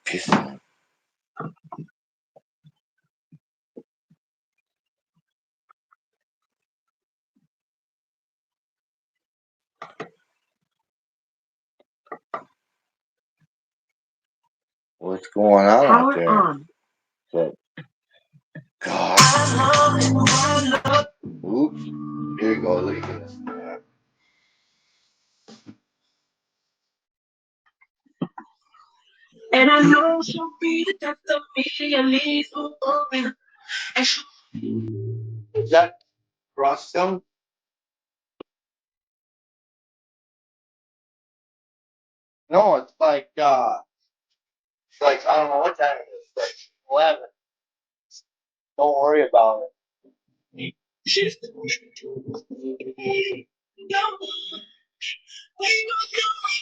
Piss on. What's going on out there? But God. Oops. Here you go. Look at this. And I know she'll be the death of me and leave for going. Is that Crosstone? No, it's like I don't know what time it is. Like 11. Don't worry about it. She's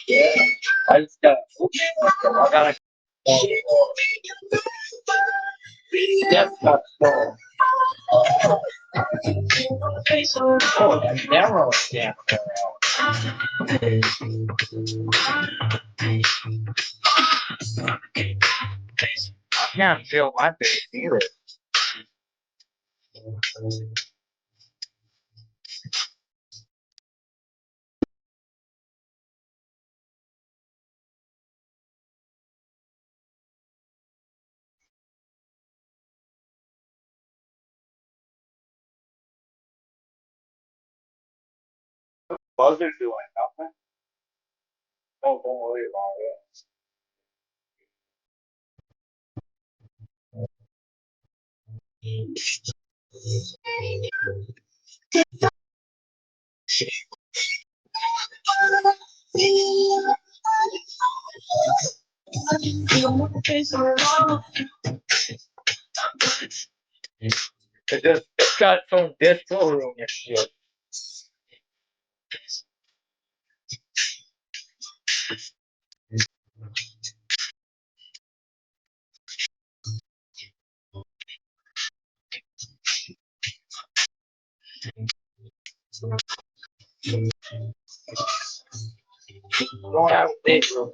Yeah. I just gotta Yes, that's so. Oh, that narrow stamp. I can't feel my face either. Buzzer's doing nothing. Don't worry about it. It's got some disco room and shit. Don't have a bedroom.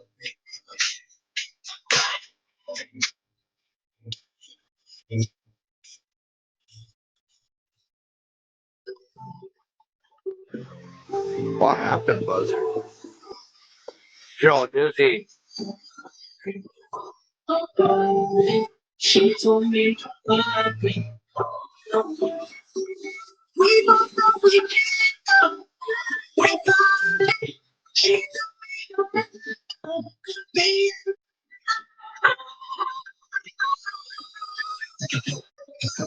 What happened, Buzzer? Yo, Dizzy. She told me to love me. We both know we can't go without it. She told me to be.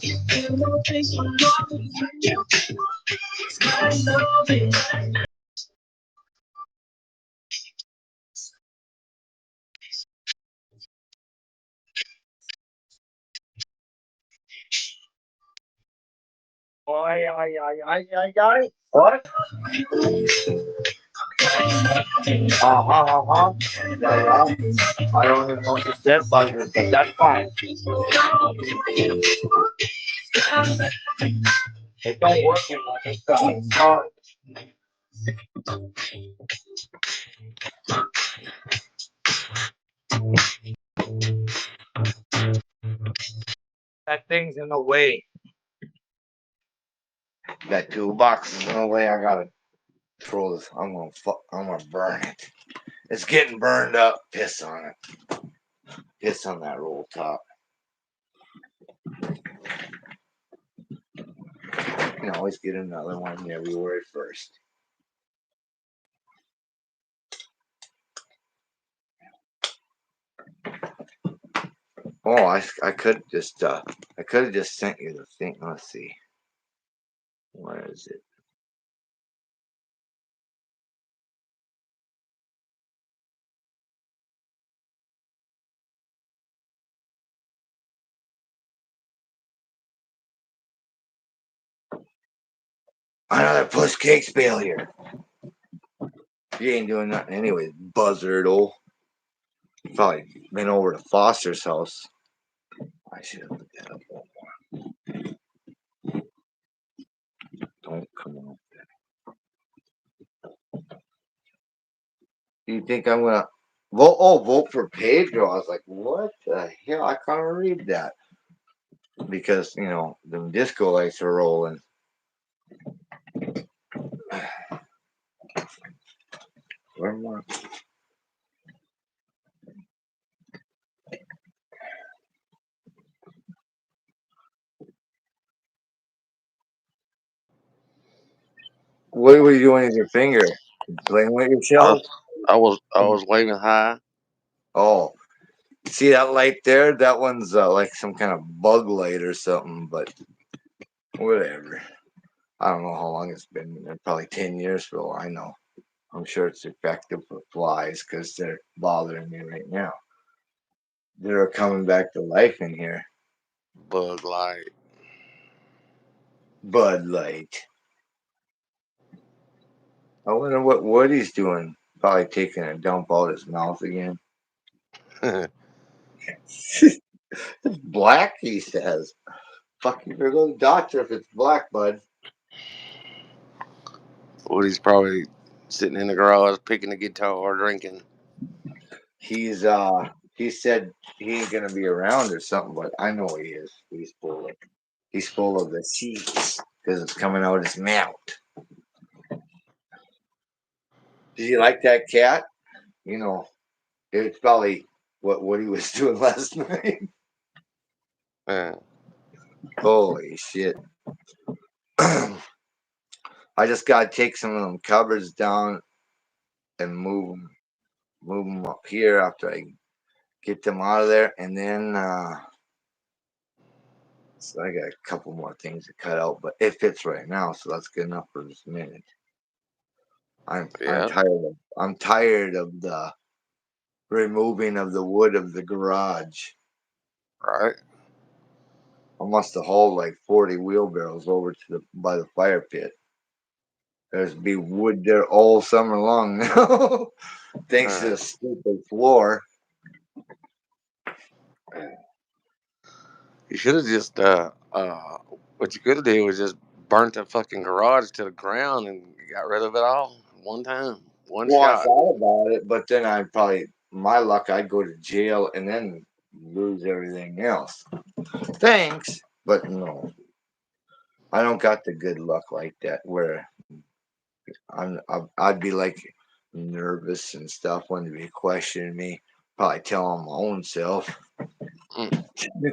You know, chase my love. You I love it. What? I don't even know what you said, Buzzer, but that's fine. It don't work in my system. Sorry. That thing's in the way. That toolbox is in the way. I gotta throw this. I'm gonna burn it. It's getting burned up. Piss on it. Piss on that roll top. You can always get another one February 1st. Oh, I could have just sent you the thing. Let's see. Where is it? Another push cakes failure. You ain't doing nothing anyway, buzzard. Probably been over to Foster's house. I should have looked that up one more. Don't come on. Do you think I'm gonna vote for Pedro. I was like, what the hell? I can't read that because the disco lights are rolling. Where am I? What were you doing with your finger? Playing with I yourself? was, I was waving high. Oh, see that light there? That one's like some kind of bug light or something. But whatever. I don't know how long it's been. Probably 10 years for all I know. I'm sure it's effective for flies because they're bothering me right now. They're coming back to life in here. Bug light. Bud Light. I wonder what Woody's doing. Probably taking a dump out his mouth again. It's black, he says. Fuck, you better go to the doctor if it's black, bud. Woody's probably sitting in the garage picking a guitar, drinking. He's he said he ain't gonna be around or something, but I know he is. He's full of the seeds because it's coming out his mouth. Did you like that cat? You know, it's probably what Woody was doing last night. Uh, Holy shit. I just gotta take some of them cupboards down and move them up here after I get them out of there, and then so I got a couple more things to cut out, but it fits right now, so that's good enough for this minute. I'm yeah, tired of the removing of the wood of the garage. right. I must have hauled like 40 wheelbarrows over to the by the fire pit. There's be wood there all summer long now, thanks to Uh, the stupid floor. you should have just what you could have did was just burnt the fucking garage to the ground and got rid of it all one time, one Well, I shot. thought about it, but then I'd probably, my luck, I'd go to jail and then lose everything else. Thanks, but no, I don't got the good luck like that where I'd be like nervous and stuff when they be questioning me. Probably tell on my own self. Mm,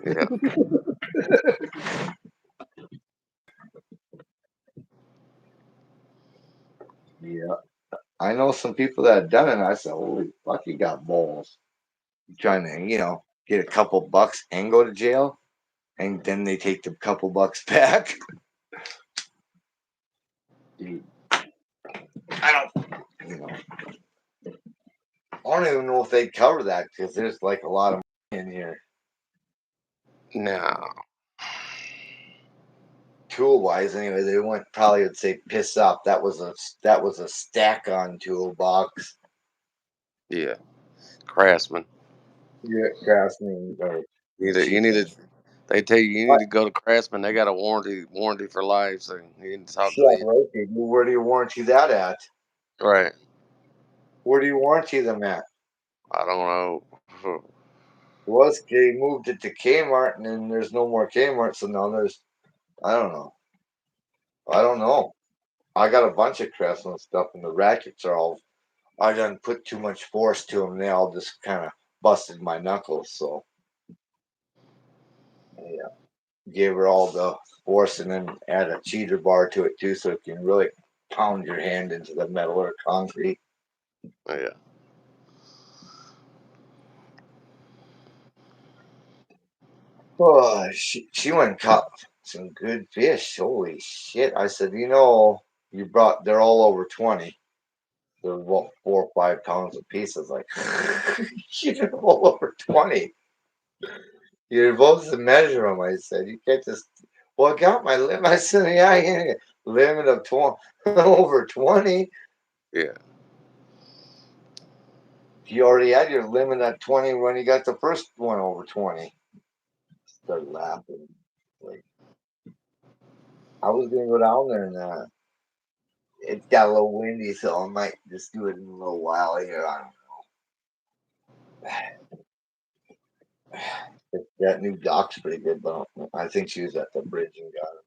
yeah, Yeah, I know some people that have done it. And I said, "Holy fuck, you got balls!" Trying to, get a couple bucks and go to jail, and then they take the couple bucks back. I don't, you know, I don't even know if they'd cover that because there's like a lot of money in here. no, Tool wise, anyway, they went probably would say piss off. That was a stack on toolbox. yeah, Craftsman. Yeah, Craftsman or You need to. They tell you need to go to Craftsman. They got a warranty for life, so you need to talk to shit, them. right? Dude. Where do you warranty that at? Right. Where do you warranty them at? I don't know. Was they moved it to Kmart and then there's no more Kmart, so now there's I don't know. I don't know. I got a bunch of Craftsman stuff and the ratchets are all I done put too much force to them. They all just kind of busted my knuckles. So yeah, gave her all the force and then add a cheater bar to it too, so it can really pound your hand into the metal or concrete. Yeah. Oh, she went and caught some good fish. Holy shit! I said, they're all over 20. They're about 4 or 5 pounds a piece. I was like, you're all over 20. You're supposed to measure them. I said, you can't just. Well, I got my limit. I said, yeah, yeah, limit of 20 over 20. Yeah. You already had your limit at 20 when you got the first one over 20. Started laughing. Like I was gonna go down there and it got a little windy, so I might just do it in a little while here. I don't know. That new dock's pretty good, but I think she was at the bridge and got it.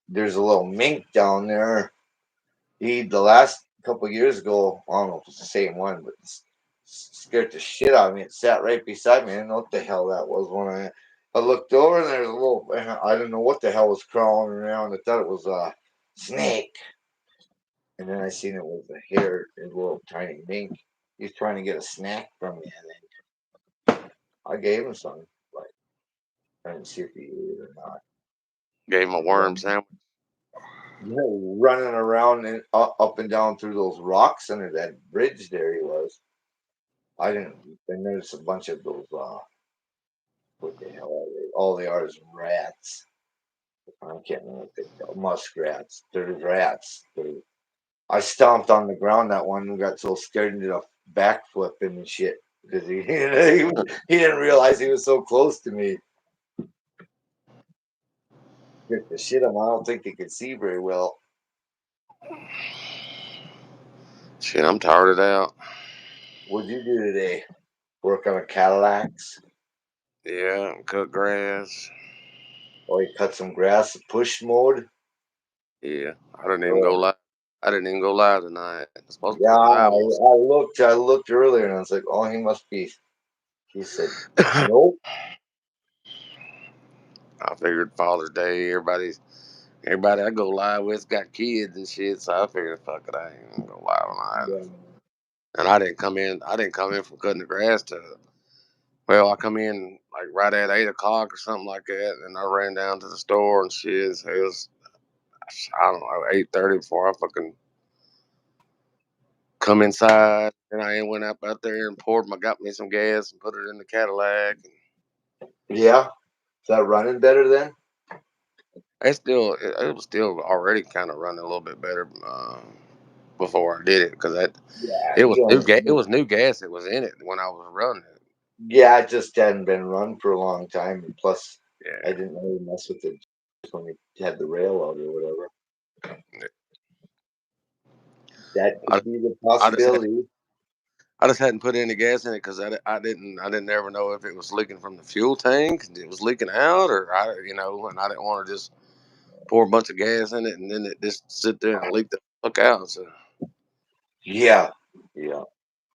There's a little mink down there. The last couple of years ago, I don't know if it's the same one, but scared the shit out of me. It sat right beside me. I didn't know what the hell that was when I looked over and there's a little. I didn't know what the hell was crawling around. I thought it was a snake, and then I seen it was a hare, a little tiny mink. He's trying to get a snack from me. I think I gave him some. Like I didn't see if he ate it or not. Gave him a worm sandwich. Running around and up and down through those rocks under that bridge there he was. I didn't. And there's a bunch of those. What the hell are they? All they are is rats. I can't remember what they call muskrats. They're rats. I stomped on the ground that one and got so scared and did a backflip and shit because he didn't realize he was so close to me. Get the shit him. I don't think they could see very well. Shit, I'm tired out. What'd you do today? Work on a Cadillacs? Yeah, cut grass. Or you cut some grass, push mode? Yeah, I didn't even go Oh, live. I didn't even go live tonight. It's supposed to yeah, go live on. I looked earlier and I was like, oh, he must be. He said, nope. I figured Father's Day, everybody I go live with got kids and shit, so I figured, fuck it, I ain't gonna go live on Yeah. that. And I didn't come in. From cutting the grass to. Well, I come in like right at 8 o'clock or something like that, and I ran down to the store and shit. So it was, I don't know, 8:30 before I fucking come inside. And I went up out there and got me some gas and put it in the Cadillac. Yeah. Is that running better then? It was still already kind of running a little bit better before I did it because Yeah, it was you new only, gas. It was new gas that was in it when I was running it. yeah, it just hadn't been run for a long time. And plus, I Yeah. didn't really mess with it when we had the rail out or whatever. That I, could be the I just had possibility. I just hadn't put any gas in it because I didn't ever know if it was leaking from the fuel tank, it was leaking out, or and I didn't want to just pour a bunch of gas in it and then it just sit there and leak the fuck out. So Yeah. Yeah.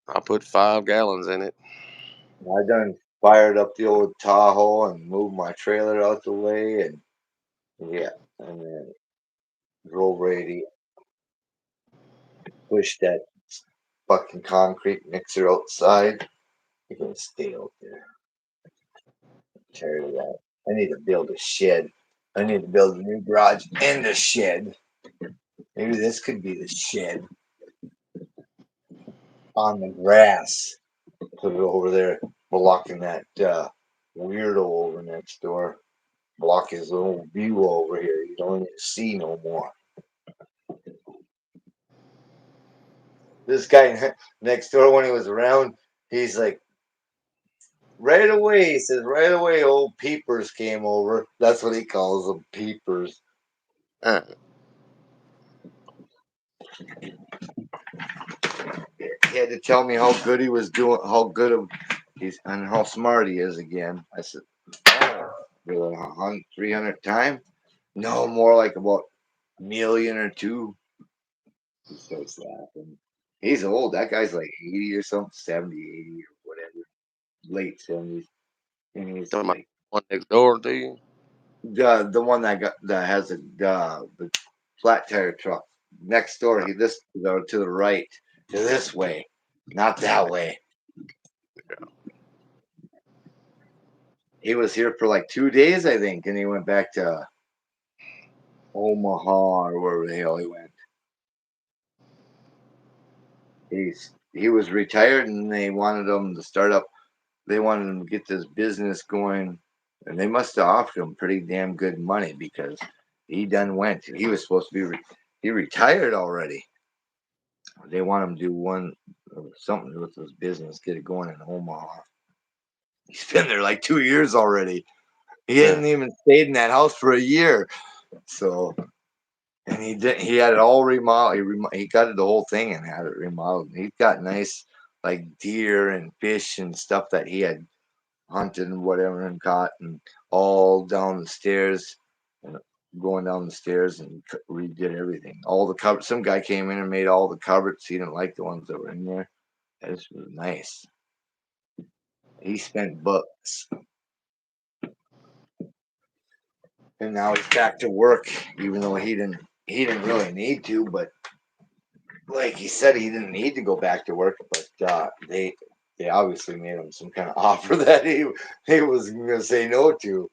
I put 5 gallons in it. I done fired up the old Tahoe and moved my trailer out the way and yeah. And then drove ready, pushed that fucking concrete mixer outside. You're gonna stay out there. Tired of that. I need to build a shed. I need to build a new garage and a shed. Maybe this could be the shed on the grass. Put it over there, blocking that weirdo over next door. Block his little view over here. You don't even see no more. This guy next door, when he was around, he's like, right away, he says, right away, old peepers came over. That's what he calls them, peepers. Uh, He had to tell me how good he was doing, how good of he's, and how smart he is again. I said, oh, really, 300 time? No, more like about a million or two. He starts laughing. He's old. That guy's like 80 or something, 70, 80 or whatever, late 70s. And he's to my like, one next door to you. the one that has the flat tire truck next door. He this go to the right, to this way, not that way. He was here for like 2 days, I think, and he went back to Omaha or wherever the hell he went. He was retired, and they wanted him to start up. They wanted him to get this business going, and they must have offered him pretty damn good money because he done went. He was supposed to be. He retired already. They want him to do something with his business, get it going in Omaha. He's been there like 2 years already. He Yeah. hadn't even stayed in that house for a year. So, and he did. He had it all remodeled. He got it the whole thing and had it remodeled. He's got nice like deer and fish and stuff that he had hunted and whatever and caught, and all down the stairs, and going down the stairs and redid everything. All the cupboards. Some guy came in and made all the cupboards. He didn't like the ones that were in there. This was nice. He spent bucks, and now he's back to work, even though he didn't really need to, but like he said, he didn't need to go back to work, but they obviously made him some kind of offer that he was gonna say no to.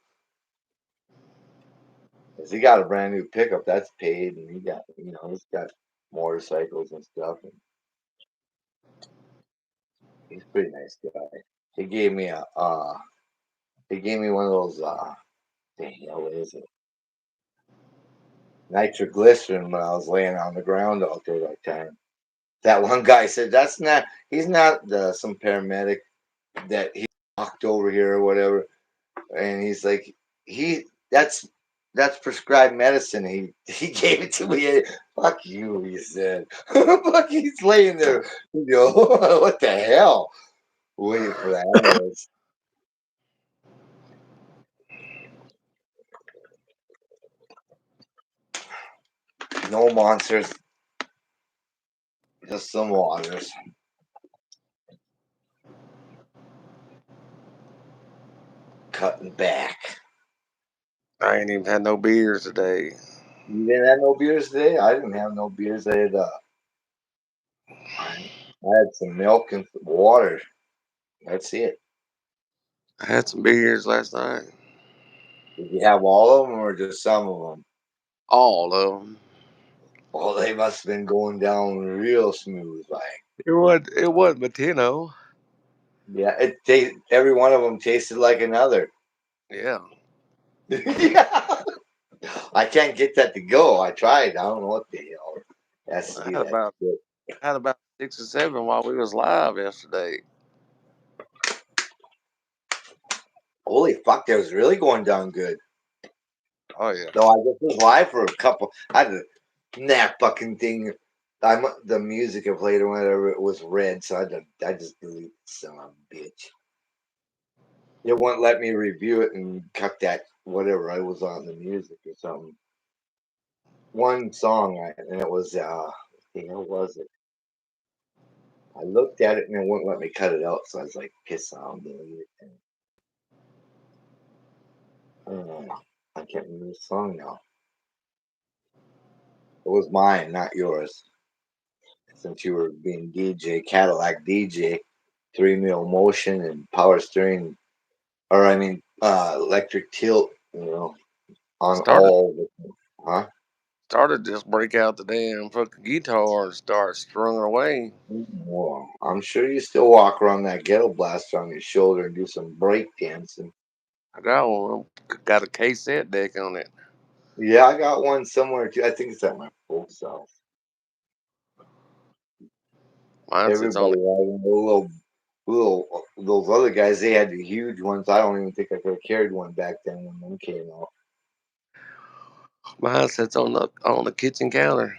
Cause he got a brand new pickup that's paid, and he's got motorcycles and stuff, and he's a pretty nice guy. He gave me one of those the hell is it? Nitroglycerin when I was laying on the ground out there that time. That one guy said he's not some paramedic that he walked over here or whatever, and he's like he that's prescribed medicine. He gave it to me. Fuck you, he said. Fuck, he's laying there. What the hell? Waiting for the ambulance. No monsters, just some waters. Cutting back. I ain't even had no beers today. You didn't have no beers today? I didn't have no beers. I had some milk and some water. That's it. I had some beers last night. Did you have all of them or just some of them? All of them. Well, they must have been going down real smooth, like. It wasn't Matino. Yeah, every one of them tasted like another. Yeah. Yeah. I can't get that to go. I tried. I don't know what the hell. Has to I be had that about shit. I had about 6 or 7 while we was live yesterday. Holy fuck, that was really going down good. Oh yeah. No, I just was live for a couple. I had that fucking thing. The music I played or whatever, it was red, so I just deleted son of a bitch. It wouldn't let me review it and cut that whatever I was on the music or something. One song, and it was what the hell was it? I looked at it and it wouldn't let me cut it out, so I was like, piss on delete it. I can't remember the song now. It was mine, not yours. Since you were being DJ, Cadillac DJ, 3 mil motion and power steering, or I mean, electric tilt, on Started all the, huh? started just break out the damn fucking guitar and start strumming away. Well, I'm sure you still walk around that ghetto blaster on your shoulder and do some break dancing. I got one. Got a cassette deck on it. Yeah, I got one somewhere too. I think it's at my folks' house. Mine sits on Everybody the had a those other guys. They had the huge ones. I don't even think I could have carried one back then when them came out. mine sits on the kitchen counter.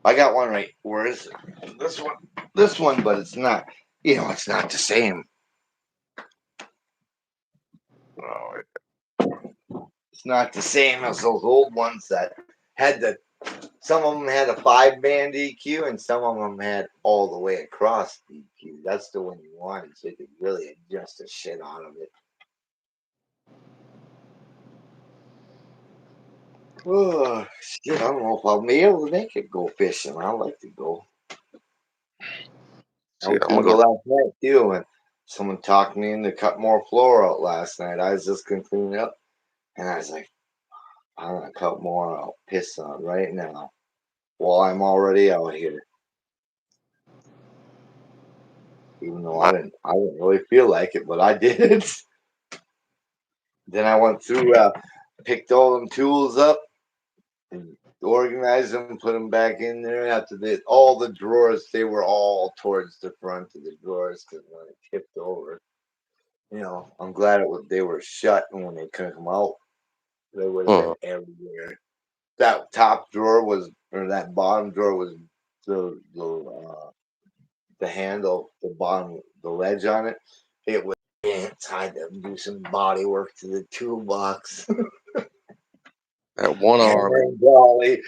I got one right. Where is it? This one, but it's not. It's not the same. Oh, It's not the same as those old ones that had the. Some of them had a 5-band EQ, and some of them had all the way across EQ. That's the one you wanted, so you could really adjust the shit out of it. Oh shit! I don't know if I'll be able to make it go fishing. I like to go. I shit, was I'm gonna gonna go go. last night too, and someone talked me into cut more floor out last night. I was just gonna clean it up, and I was like, I'm gonna cut more out. Piss on right now while I'm already out here. Even though My, I didn't really feel like it, but I did. Then I went through, picked all them tools up, and organized them, put them back in there. After all the drawers, they were all towards the front of the drawers because when it tipped over, I'm glad they were shut, and when they couldn't come out, they would have uh, been everywhere. That top drawer was, or that bottom drawer was the the handle, the bottom, the ledge on it. It was ants. I had to do some body work to the toolbox. That one And arm, then golly,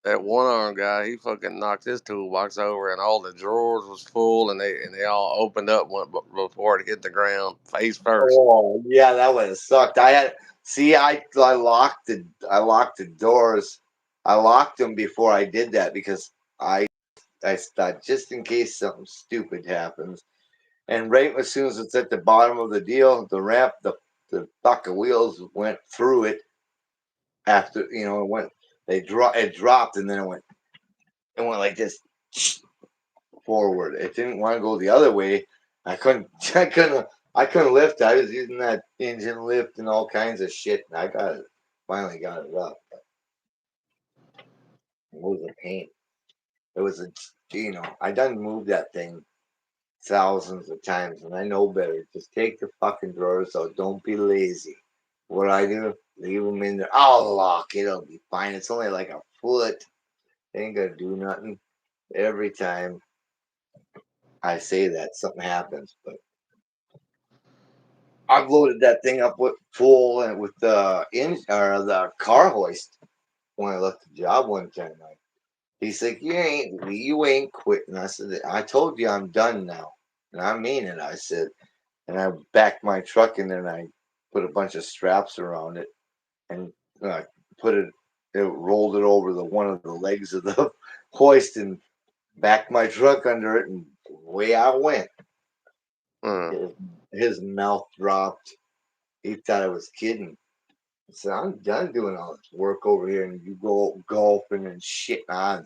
that one arm guy, he fucking knocked his toolbox over, and all the drawers was full, and they all opened up before it hit the ground face first. oh yeah, that would have sucked. I locked the doors. I locked them before I did that because I thought just in case something stupid happens. And right as soon as it's at the bottom of the deal, the ramp, the bucket wheels went through it. After it went, it dropped, and then it went like this forward. It didn't want to go the other way. I couldn't, I couldn't lift. I was using that engine lift and all kinds of shit, and finally got it up. It was a pain. It was I done moved that thing thousands of times, and I know better. Just take the fucking drawers out. Don't be lazy. What I do, leave them in there. I'll lock it. It'll be fine. It's only like a foot. It ain't gonna do nothing. Every time I say that, something happens. But I've loaded that thing up with full and with the car hoist when I left the job one time. He's like, you ain't quitting. I said, I told you I'm done now, and I mean it. I said, and I backed my truck in there and I put a bunch of straps around it and uh, rolled it over one of the legs of the hoist and backed my truck under it, and away I went. Mm. His mouth dropped. He thought I was kidding. I said, I'm done doing all this work over here, and you go golfing and shit on,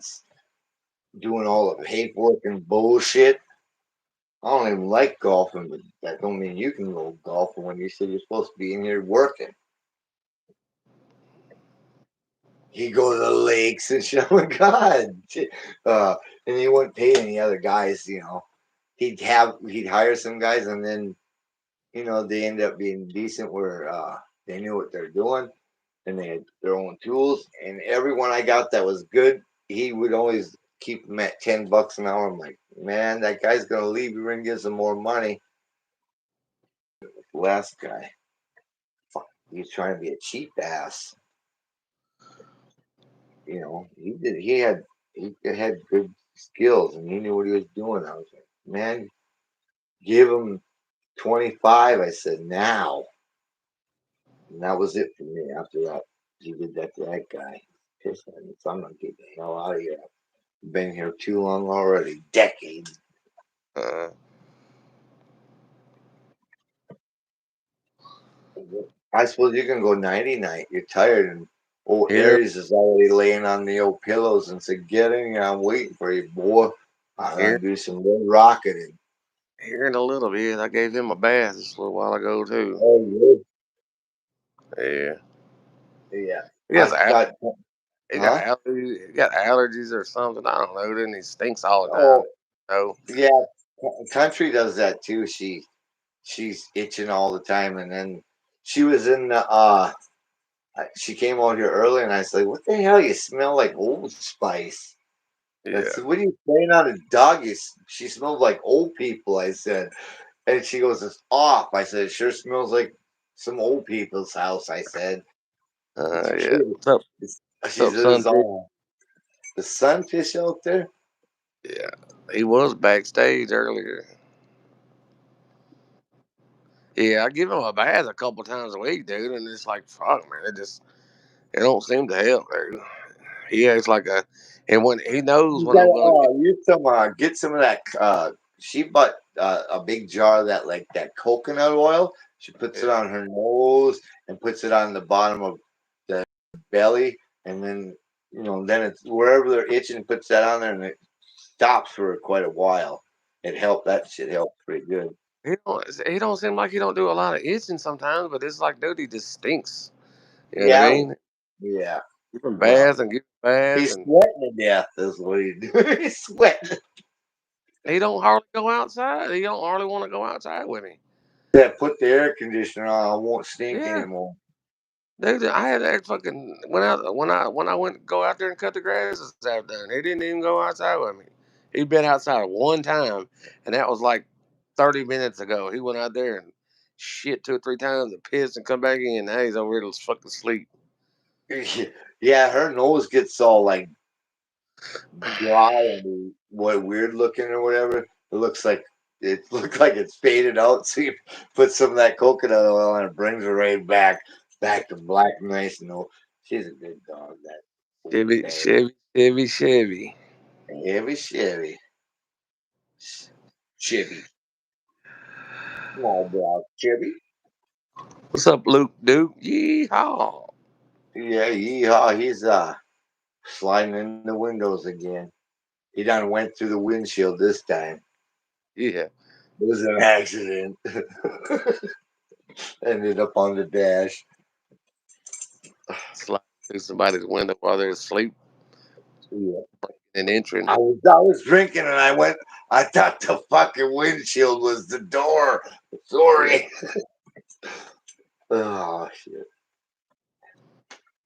doing all the paperwork and bullshit. I don't even like golfing, but that don't mean you can go golfing when you said you're supposed to be in here working. He'd go to the lakes and shit. Oh my God. And he wouldn't pay any other guys, He'd hire some guys, and then, they end up being decent where they knew what they're doing, and they had their own tools. And everyone I got that was good, he would always keep them at $10 an hour. I'm like, man, that guy's gonna leave. You're gonna give some more money. Last guy, fuck, he's trying to be a cheap ass. He had good skills, and he knew what he was doing. I was like, man, give him 25. I said, now. And that was it for me. After that, he did that to that guy. Pissed at me. So I'm gonna get the hell out of here. I've been here too long already. Decades. Uh, I suppose you can go 90 night. You're tired, and old here, Aries is already laying on the old pillows and said, get in here. I'm waiting for you, boy. I'm gonna here, do some more rocketing. here in a little bit. I gave him a bath just a little while ago too. Oh Yeah, yeah. he has I've al- got he got huh? allergies. He got allergies or something. I don't know. Then he stinks all the time. Oh No, yeah. Country does that too. She's itching all the time, and then she was in the she came out here early, and I was like, what the hell, you smell like Old Spice. I yeah, said, what are you spraying on a dog? She smells like old people, I said. And she goes, it's off. I said, it sure smells like some old people's house, I said. It's yeah. true. What's She up, said, it's Sunfish? all the sunfish out there. Yeah, he was backstage earlier. Yeah, I give him a bath a couple times a week, dude, and it's like, fuck, man, it don't seem to help, dude. He acts like and when he knows You when I'm gotta gonna get, get some of that. She bought a big jar of that, like that coconut oil. She puts it yeah, on her nose and puts it on the bottom of the belly, and then then it's wherever they're itching, puts that on there, and it stops for quite a while. It helped. That shit helped pretty good. he don't seem like he don't do a lot of itching sometimes, but it's like, dude, he just stinks. You know what I Yeah, mean? yeah. Give him Well, baths and give him baths, he's and sweating to death. Is what he's doing. He's sweating. he don't hardly go outside. He don't hardly want to go outside with me. That put the air conditioner on. I won't stink Yeah. anymore. Dude, I had that fucking went out when I went to go out there and cut the grass this afternoon. He didn't even go outside with me. He'd been outside one time, and that was like 30 minutes ago. He went out there and shit 2 or 3 times and pissed and come back in. Now he's over here to fucking sleep. Yeah, her nose gets all like dry and what weird looking or whatever. It looks like it's faded out. So you put some of that coconut oil and it brings her right back to black nice. No, she's a good dog. That Chevy, bad. Chevy. Chevy. Chevy. Small brown Chevy. What's up, Luke Duke? Yeehaw. Yeah, yeehaw. He's sliding in the windows again. He done went through the windshield this time. Yeah. It was an accident. Ended up on the dash. Slide through somebody's window while they're asleep Yeah. and entering. I was drinking and I thought the fucking windshield was the door. Sorry. Oh shit.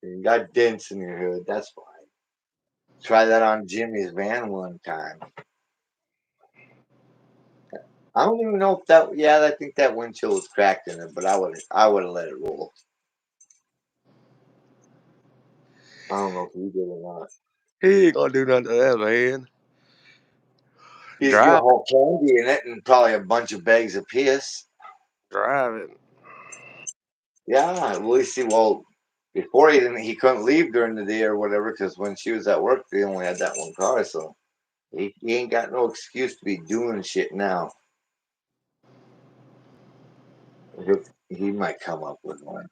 You got dents in your hood. That's fine. Try that on Jimmy's van one time. I don't even know if that. Yeah, I think that windshield was cracked in it, but I would have let it roll. I don't know if you did or not. He ain't gonna do nothing to that, man. He's gonna Drive, haul candy in it and probably a bunch of bags of piss. driving. Yeah, well, before he couldn't leave during the day or whatever because when she was at work, they only had that one car, so he ain't got no excuse to be doing shit now. He might come up with one.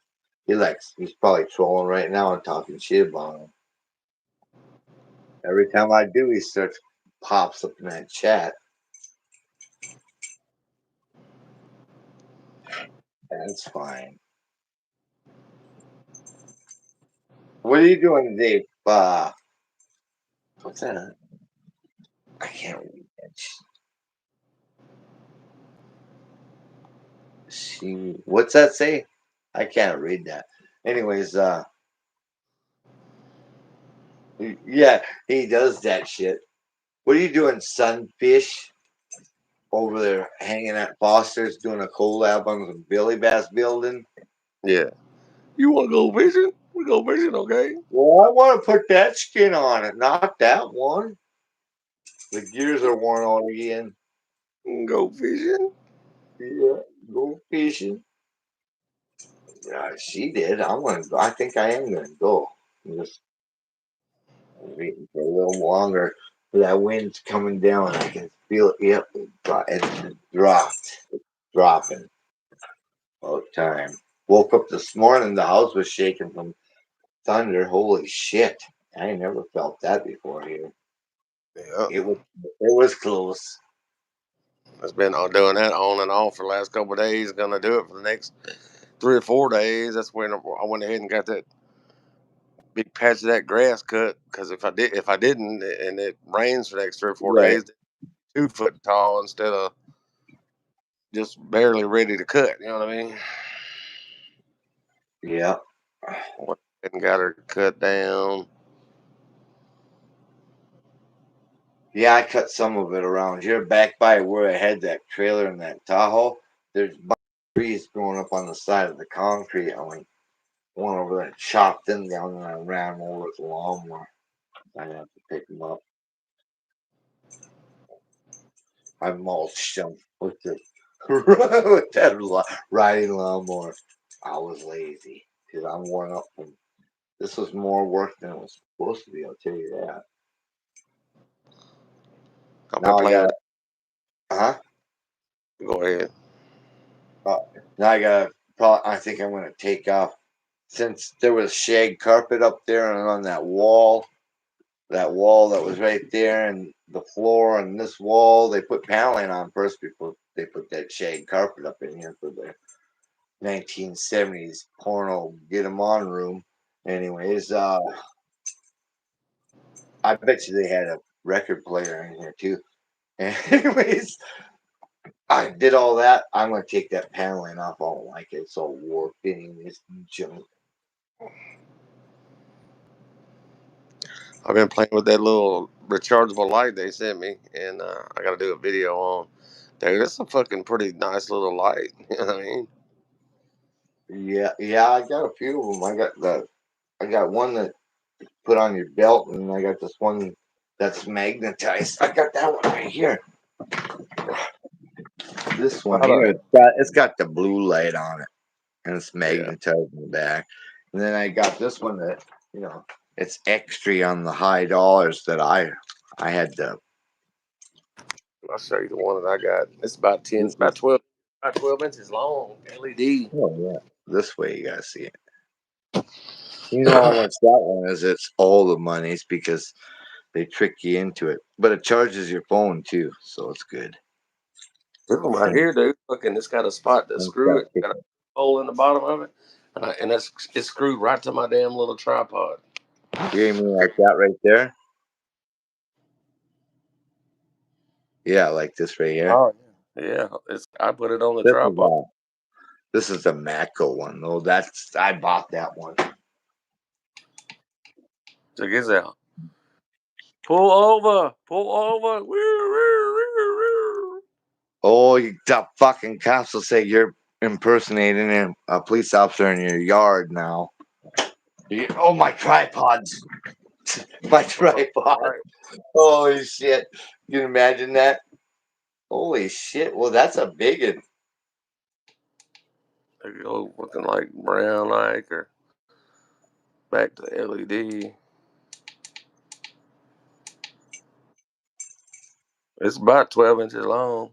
He's probably trolling right now and talking shit about him. Every time I do, pops up in that chat. That's fine. What are you doing today? What's that? I can't read that. What's that say? I can't read that. Anyways, yeah, he does that shit. What are you doing, Sunfish? Over there hanging at Foster's doing a collab on the Billy Bass building? Yeah. You wanna go fishing? We go fishing, okay? Well, I want to put that skin on it, not that one. The gears are worn out again. Go fishing. Yeah, go fishing. Yeah, she did. I think I am gonna go. I'm just waiting for a little longer. That wind's coming down. I can feel it. Yep, it's dropped. It's dropping. About time. Woke up this morning. The house was shaking from thunder. Holy shit! I never felt that before here. Yeah. It was close. It's been on doing that on and off for the last couple of days. Gonna do it for the next 3 or 4 days. That's when I went ahead and got that big patch of that grass cut. Because if I didn't, and it rains for the next 3 or 4 days, Right. 2 foot tall instead of just barely ready to cut. You know what I mean? Yeah. Went ahead and got her cut down. Yeah, I cut some of it around here. Back by where I had that trailer and that Tahoe, there's trees growing up on the side of the concrete. I went over there and chopped them down and I ran them over with the lawnmower. I have to pick them up. I mulched them with with that riding lawnmower. I was lazy because I'm worn up. This was more work than it was supposed to be. I'll tell you that. I've been Now I playing got with. huh? Go ahead. Uh, now I got. I think I'm gonna take off since there was shag carpet up there and on that wall that was right there, and the floor and this wall, they put paneling on first before they put that shag carpet up in here for the 1970s porno get 'em on room. Anyways, I bet you they had a record player in here too. Anyways, I did all that. I'm gonna take that paneling off. I don't like it. It's all warped in this junk. I've been playing with that little rechargeable light they sent me, and I got to do a video on. Dude, that's a fucking pretty nice little light. You know what I mean? Yeah, I got a few of them. I got one that put on your belt, and I got this one that's magnetized. I got that one right here. This one here, it's got the blue light on it, and it's Yeah, magnetized in the back. And then I got this one that it's extra on the high dollars that I had to. I'll show you the one that I got. It's about 10, This is 12 inches long. LED. oh yeah, this way you gotta see it. You know how much that one is? It's all the monies because they trick you into it, but it charges your phone too, so it's good. This one right And here, dude. Fucking, it's got a spot to it's screw got it. Got a hole in the bottom of it, and it's screwed right to my damn little tripod. you mean like that right there? Yeah, like this right here. Oh yeah, it's I put it on the This is tripod. this is the Mako one though. I bought that one. Check this out. Pull over, pull over. Woo, woo, woo, woo. Oh, the fucking cops will say you're impersonating a police officer in your yard now. Oh, my tripods. My All tripod. right, Holy shit. You can imagine that? Holy shit. Well, that's a big one. there you go, looking like brown like or back to LED. It's about 12 inches long.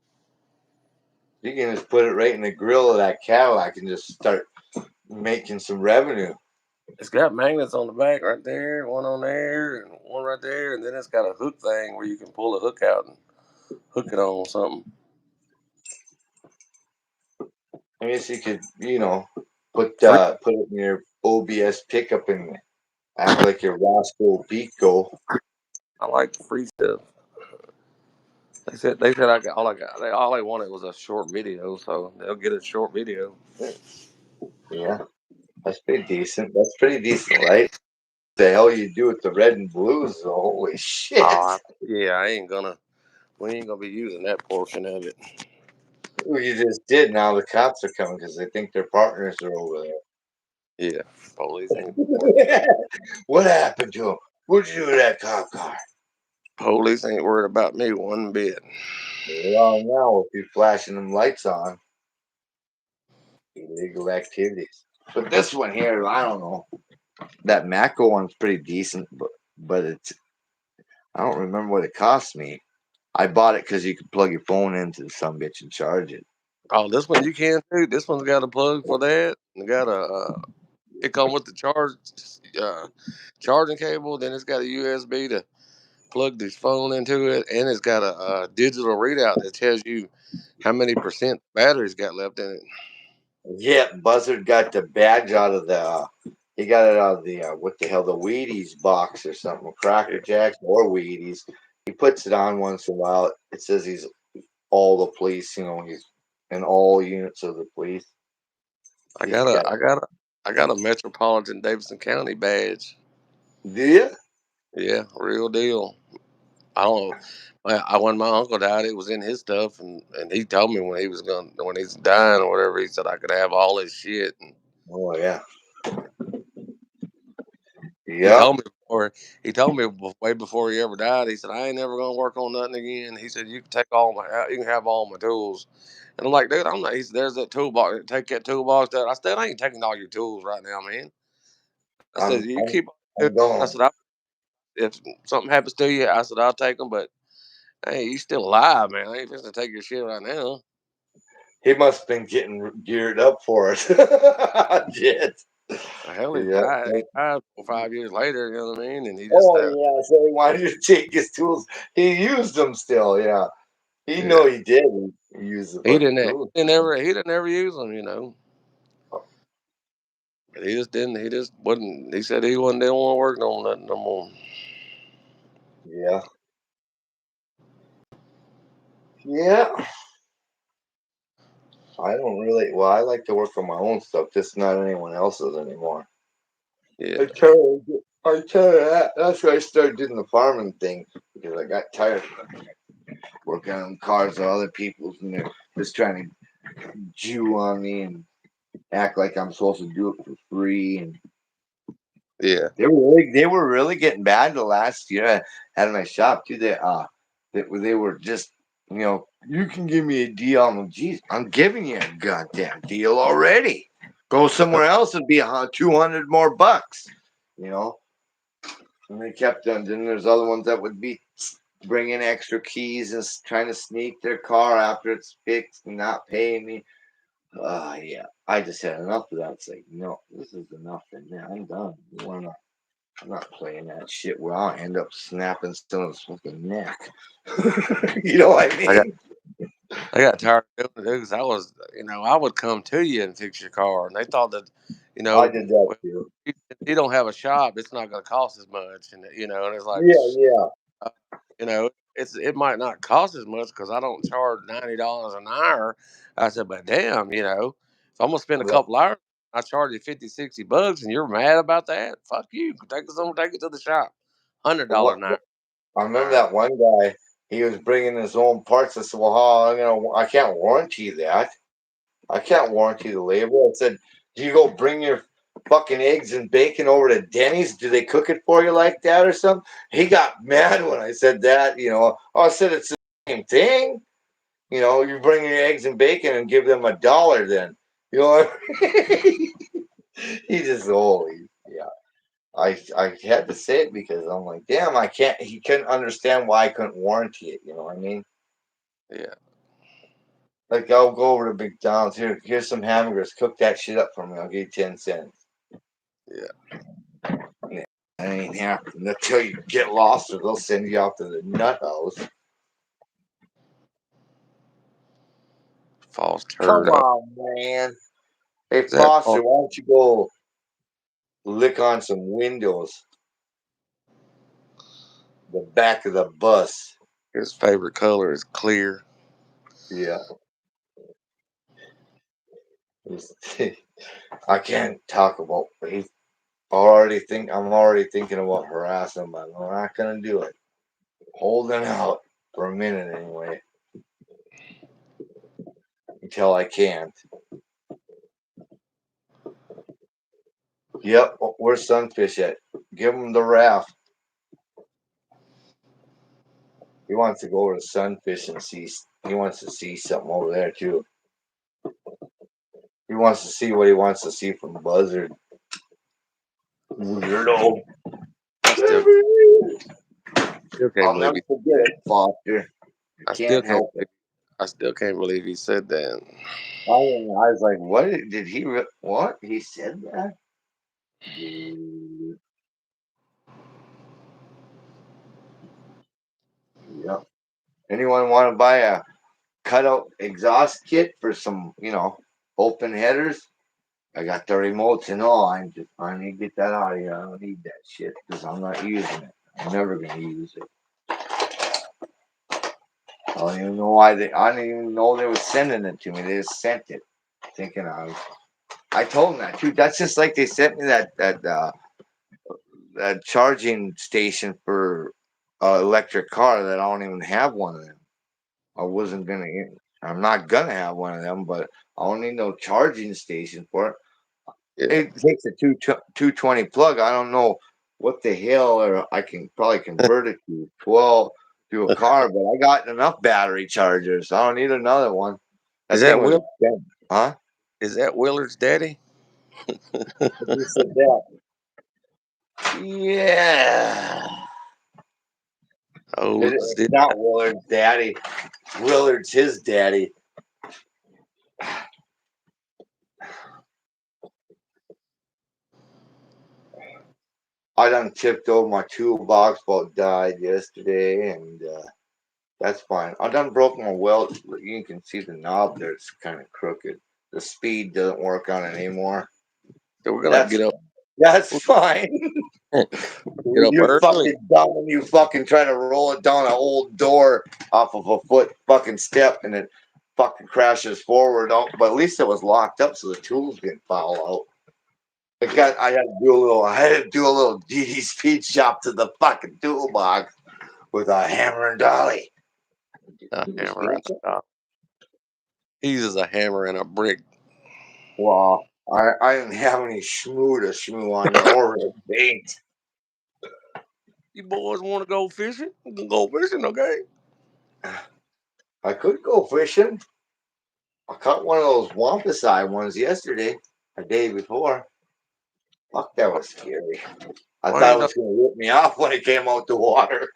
You can just put it right in the grill of that Cadillac and just start making some revenue. It's got magnets on the back right there, one on there, and one right there, and then it's got a hook thing where you can pull the hook out and hook it on something. I guess you could, Free. put it in your OBS pickup and act like you're Roscoe Pico. I like the free stuff. They said all I wanted was a short video, so they'll get a short video. Yeah, that's pretty decent. That's pretty decent, right? The hell you do with the red and blues? Holy shit! Yeah, we ain't gonna be using that portion of it. You just did. Now the cops are coming because they think their partners are over Yeah, police ain't there. What happened to him? What'd you do to that cop car? police ain't worried about me one bit. Well, now if you're flashing them lights on, illegal activities. But this one here, I don't know. That Mako one's pretty decent, but I don't remember what it cost me. I bought it because you could plug your phone into some bitch and charge it. Oh, this one you can too. This one's got a plug for that. It got it come with the uh, charging cable. Then it's got a USB to plug this phone into it, and it's got a digital readout that tells you how many percent battery's got left in it. Yeah, Buzzard got the badge out of he got it out of the, what the hell, the Wheaties box or something, Cracker Jacks or Wheaties. He puts it on once in a while. It says he's all the police, he's in all units of the police. I He's got a got, I got a I got a Metropolitan Davidson County badge. do you? Yeah, real deal. I don't know. When my uncle died, it was in his stuff, and he told me when he's dying or whatever, he said I could have all his shit. And Oh, yeah. he Yep. told me before way before he ever died. He said I ain't never gonna work on nothing again. He said you can have all my tools. And I'm like, dude, I'm not. He said, there's that toolbox. Take that toolbox. There. I said, I ain't taking all your tools right now, man. I said, I'm, you I'm, keep. I'm I going. said, if something happens to you, I said I'll take them, but hey, you still alive, man. I ain't just to take your shit right now. He must have been getting geared up for it. Shit. Hell, he Yeah. died. He died 4 or 5 years later. You know what I mean? And he just, Oh yeah, so he wanted you to take his tools. He used them still, yeah. He yeah, know he did. He used the fucking tools. he didn't ever use them. You know, but he just didn't. He just wasn't. He said he wasn't. Didn't want to work on nothing no more. Yeah. Yeah. I don't really well, I like to work on my own stuff, just not anyone else's anymore. Yeah, I try to I tell you that. That's why I started doing the farming thing because I got tired of working on cars of other people's and they're just trying to Jew on me and act like I'm supposed to do it for free. And Yeah. they were really getting bad the last year I had in my shop too. They were just you can give me a deal. I'm like, geez, I'm giving you a goddamn deal already. Go somewhere else and be 200 more bucks. You know. And they kept on. Then there's other ones that would be bringing extra keys and trying to sneak their car after it's fixed and not paying me. Yeah. I just had enough of that. It's like, no, this is enough. And yeah, I'm done. I'm not playing that shit where I'll end up snapping someone's fucking neck. You know what I I got mean? I got tired of doing it because I would come to you and fix your car, and they thought that, I did that well, too. if you don't have a shop, it's not going to cost as much, and and it's like, Yeah, yeah. uh, it might not cost as much because I don't charge $90 an hour. I said, but damn, if I'm gonna spend a Well, couple hours, I charge you 50, $60, and you're mad about that. Fuck you. Take it to the shop. $100 what, an hour. I remember that one guy. He was bringing his own parts. I said, "Well, I can't warranty that. I can't warranty the labor." I said, "Do you go bring your fucking eggs and bacon over to Denny's? Do they cook it for you like that or something?" He got mad when I said that. I said it's the same thing. You bring your eggs and bacon and give them $1. Then what I mean? He just yeah. I had to say it because I'm like, damn, I can't. He couldn't understand why I couldn't warranty it. You know what I mean? Yeah. Like I'll go over to McDonald's. Here's some hamburgers. Cook that shit up for me. I'll give you 10 cents. Yeah. Yeah, that ain't happening until you get lost, or they'll send you out to the nut house. False Come turd. on, man. Hey Is that Foster, why don't you go lick on some windows? The back of the bus. his favorite color is clear? Yeah. I can't talk about. I'm already thinking about harassing, but I'm not gonna do it. Holding out for a minute anyway, until I can't. Yep, where's Sunfish at? Give him the raft. He wants to go over to Sunfish and see. He wants to see something over there too. He wants to see what he wants to see from Buzzard. Weirdo. I still can't I'll believe never forget it, Foster. I I still can't can't help it. I still can't believe he said that. I was like, what did he? What he said that? Yep. Anyone want to buy a cutout exhaust kit for some, open headers? I got the remotes and all. I need to get that out of here. I don't need that shit because I'm not using it. I'm never gonna use it. I don't even know why I didn't even know they were sending it to me. They just sent it, thinking I told them that too. That's just like they sent me that charging station for electric car that I don't even have one of them. I wasn't gonna. I'm not gonna have one of them, but I don't need no charging station for it. Yeah. It takes a 220 plug. I don't know what the hell, or I can probably convert it to 12 to a car, but I got enough battery chargers. I don't need another one. Is That thing that was, Will? huh? Is that Willard's daddy? Who said that? Yeah. Oh, It's not Willard's daddy. Willard's his daddy. I done tipped over my toolbox, about died yesterday, and that's fine. I done broke my weld. You can see the knob there; it's kind of crooked. The speed doesn't work on it anymore. so we're gonna That's get up. that's fine. Get up You're early. fucking dumb when you fucking try to roll it down an old door off of a foot fucking step, and it fucking crashes forward. But at least it was locked up, so the tools didn't fall out. I had to do a little DD speed shop to the fucking toolbox with a hammer and dolly. A hammer and a He uses a hammer and a brick. Well, I didn't have any schmoo to schmoo on the or paint. You boys want to go fishing? We can go fishing, okay? I could go fishing. I caught one of those wampus eye ones yesterday, a day before. Fuck, that was scary. I Why thought ain't it no, was going to rip me off when it came out the water.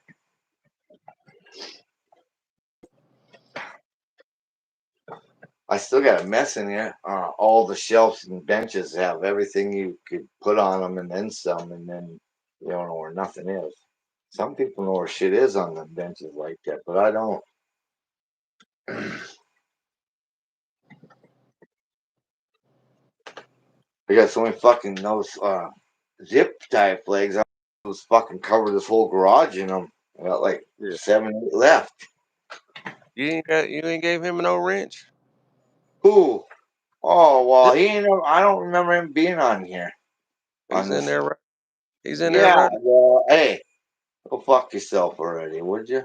I still got a mess in here. All the shelves and benches have everything you could put on them and then some, and then you don't know where nothing is. Some people know where shit is on the benches like that, but I don't. I got so many fucking those zip tie flags. I was fucking covered this whole garage in them. I got like yeah. 7, 8 left. You ain't gave him no wrench? Who? Oh well, he ain't. I don't remember him being on here. He's On in this. there. He's in there, Yeah. right? Well, hey, go fuck yourself already, would you?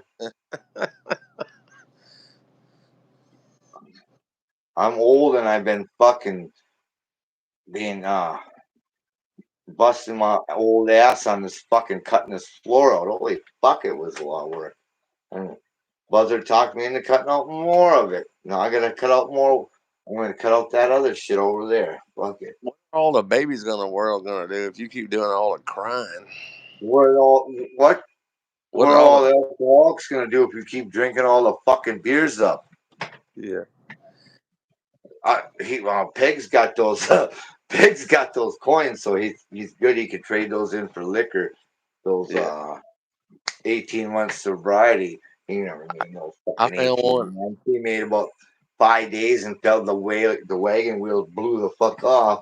I'm old and I've been fucking being busting my old ass on this fucking cutting this floor out. Holy fuck, it was a lot of work. And Buzzard talked me into cutting out more of it. Now I gotta cut out more. I'm gonna cut out that other shit over there. Fuck it. What are all the babies gonna world gonna do if you keep doing all the crying? What all? What? What What are are all all the the alcoholics gonna do if you keep drinking all the fucking beers up? yeah Peg's got those. Peg's got those coins, so he's good. He could trade those in for liquor. Those yeah? 18 months sobriety. He never made no I fucking found 18 one. months. He made about 5 days and fell the wagon wheels blew the fuck off.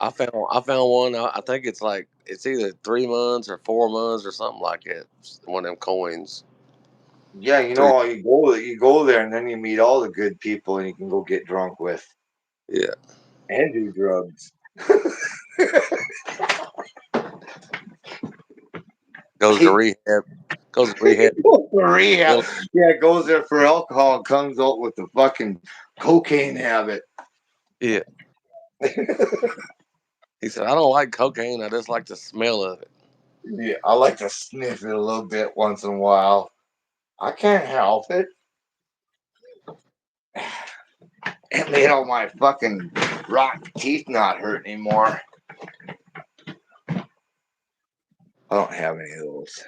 I found one. I think it's like it's either 3 months or 4 months or something like that. One of them coins. Yeah, you Three. know, you go there and then you meet all the good people and you can go get drunk with Yeah. and do drugs. Goes to He rehab. Goes to rehab. goes to rehab. Well, Yeah, goes there for alcohol and comes out with the fucking cocaine habit. yeah. He said, I don't like cocaine. I just like the smell of it. Yeah, I like to sniff it a little bit once in a while. I can't help it. It made all my fucking rotten teeth not hurt anymore. I don't have any of those.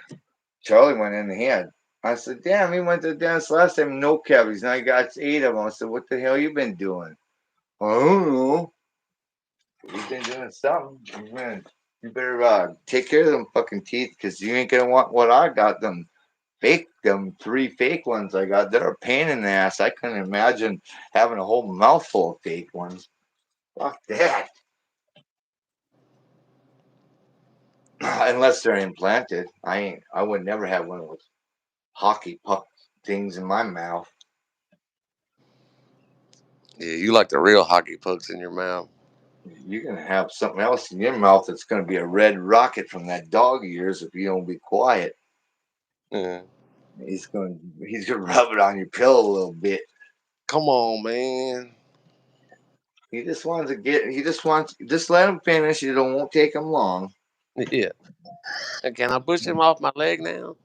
Charlie went in the head. I said, damn, he went to the dentist last time, no cavities. Now he got 8 of them. I said, what the hell you been doing? I don't know. You've been doing something. You better take care of them fucking teeth because you ain't going to want what I got them. Them 3 fake ones I got. They're a pain in the ass. I couldn't imagine having a whole mouthful of fake ones. Fuck that. Unless they're implanted. I would never have one of those hockey puck things in my mouth. Yeah, you like the real hockey pucks in your mouth. You're gonna have something else in your mouth that's gonna be a red rocket from that dog ears if you don't be quiet. Yeah. He's gonna rub it on your pillow a little bit. Come on, man. Just let him finish. It won't take him long. Yeah. Can I push him off my leg now?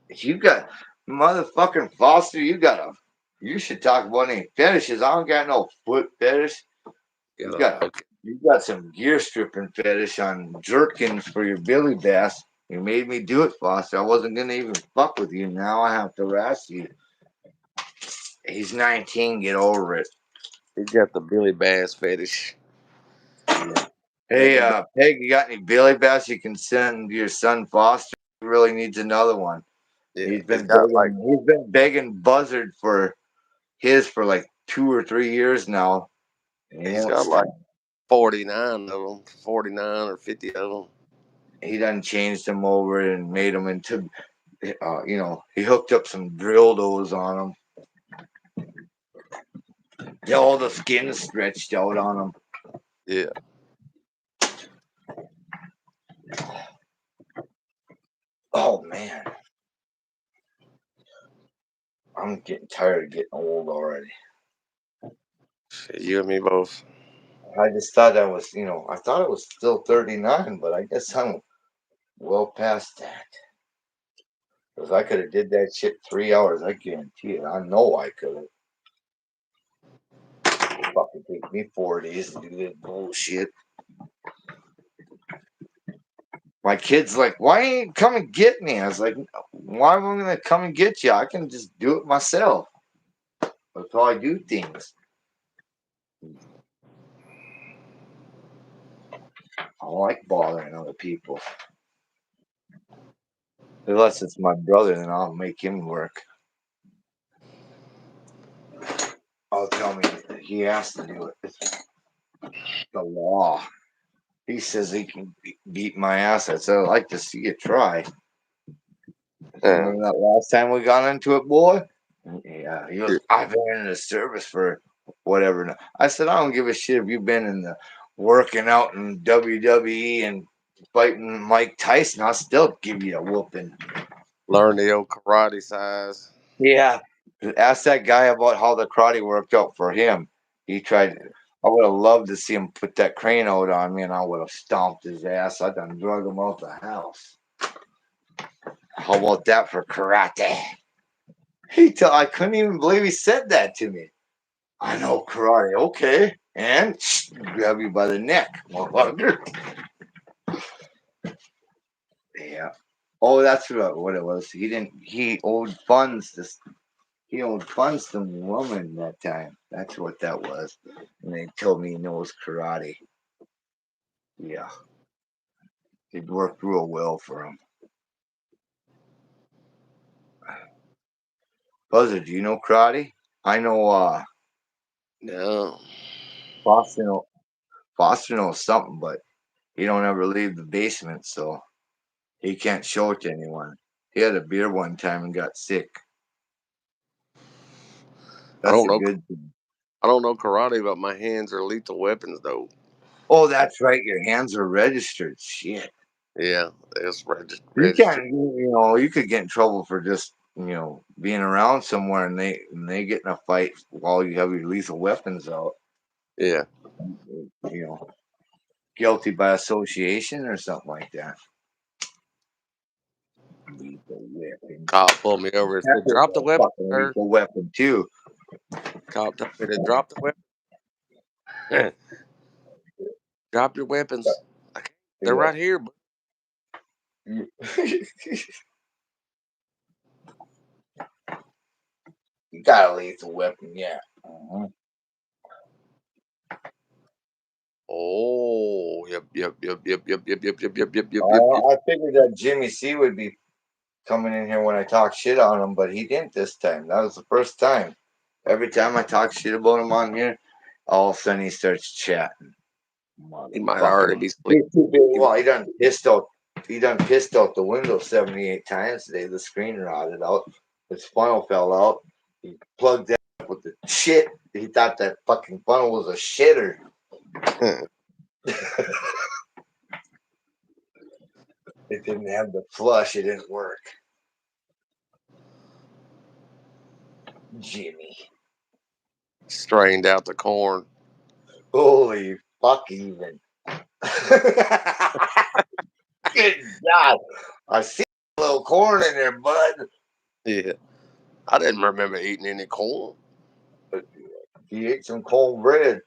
You got motherfucking Foster. You should talk about any fetishes. I don't got no foot fetish. You got Okay. you got some gear stripping fetish on jerkins for your Billy Bass. You made me do it, Foster. I wasn't gonna even fuck with you. Now I have to harass you. He's 19. Get over it. He got the Billy Bass fetish. Yeah. Got Hey, the Peg, you got any Billy Bass you can send your son Foster? He really needs another one. yeah. He's He's been got like begging. He's been begging Buzzard for his for like 2 or 3 years now. And he he's won't got like stop. 49 of them, 49 or 50 of them. He done changed them over and made them into he hooked up some dildos on him. Yeah, all the skin stretched out on him. Yeah. Oh man, I'm getting tired of getting old already. Shit, you and me both. I just thought I thought it was still 39, but I guess I'm well past that. Because I could have did that shit 3 hours. I guarantee it. I know I could have. Fucking take me 4 days to do this bullshit. My kid's like, why ain't you come and get me? I was like, why am I gonna come and get you? I can just do it myself. That's how I do things. I don't like bothering other people. Unless it's my brother, then I'll make him work. I'll tell me he has to do it. It's the law. He says he can beat my ass. I said, I'd like to see you try. Remember that last time we got into it, boy? Yeah, he goes, I've been in the service for whatever. Now. I said, I don't give a shit if you've been in the working out in WWE and fighting Mike Tyson. I'll still give you a whooping. Learn the old karate size. Yeah. Ask that guy about how the karate worked out for him. He tried. I would have loved to see him put that crane out on me, and I would have stomped his ass. I done drug him out the house. How about that for karate? I couldn't even believe he said that to me. I know karate, okay. And grab you by the neck, motherfucker. Yeah. Oh, that's what it was. He owed funds to some woman that time. That's what that was. And they told me he knows karate. Yeah. It worked real well for him. Buzzer, do you know karate? I know No. Foster knows something, but he don't ever leave the basement, so he can't show it to anyone. He had a beer one time and got sick. I That's don't a know. good thing. I don't know karate, but my hands are lethal weapons, though. Oh, that's right. Your hands are registered. Shit. Yeah, it's You registered. can't. You could get in trouble for just being around somewhere and they get in a fight while you have your lethal weapons out. Yeah. You know, guilty by association or something like that. Lethal weapon. Cop pulled me over and That's said, "Drop the a weapon, fucking sir." lethal weapon too. Cop told me to drop the weapon. Drop your weapons. They're Yeah. right here. You got a lethal weapon, yeah. Uh-huh. Oh, yep. I figured that Jimmy C would be coming in here when I talk shit on him, but he didn't this time. That was the first time. Every time I talk shit about him on here, all of a sudden he starts chatting. He might already Motherfucker. be sleeping. Well, he done pissed out. He done pissed out the window 78 times today. The screen rotted out. His funnel fell out. He plugged that up with the shit. He thought that fucking funnel was a shitter. It didn't have the flush. It didn't work. Jimmy. Strained out the corn. Holy fuck even. Good God. I see a little corn in there, bud. Yeah. I didn't remember eating any corn. He ate some cornbread.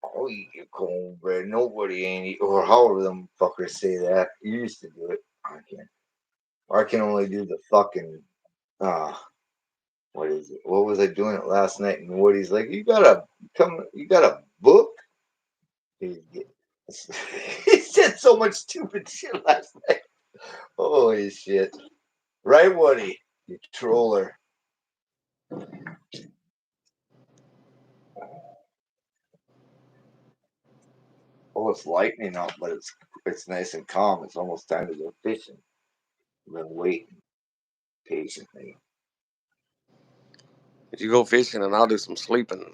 I'll eat your cornbread. Nobody ain't eat, or however them fuckers say that. You used to do it. I can't. I can only do the fucking, what is it? What was I doing it last night? And Woody's like, you got a book? He, he said so much stupid shit last night. Holy shit. Right, Woody? You troller. Oh, it's lightning out, but it's nice and calm. It's almost time to go fishing. I've been waiting patiently. If you go fishing, and I'll do some sleeping.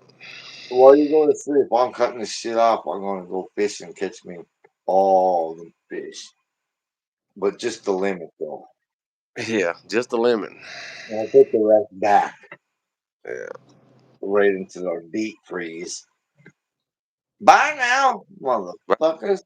While you going to sleep, while I'm cutting this shit off, I'm going to go fishing and catch me all the fish. But just the limit, though. Yeah, just a lemon. And I'll put the rest back Yeah. right into our deep freeze. Bye now, But motherfuckers.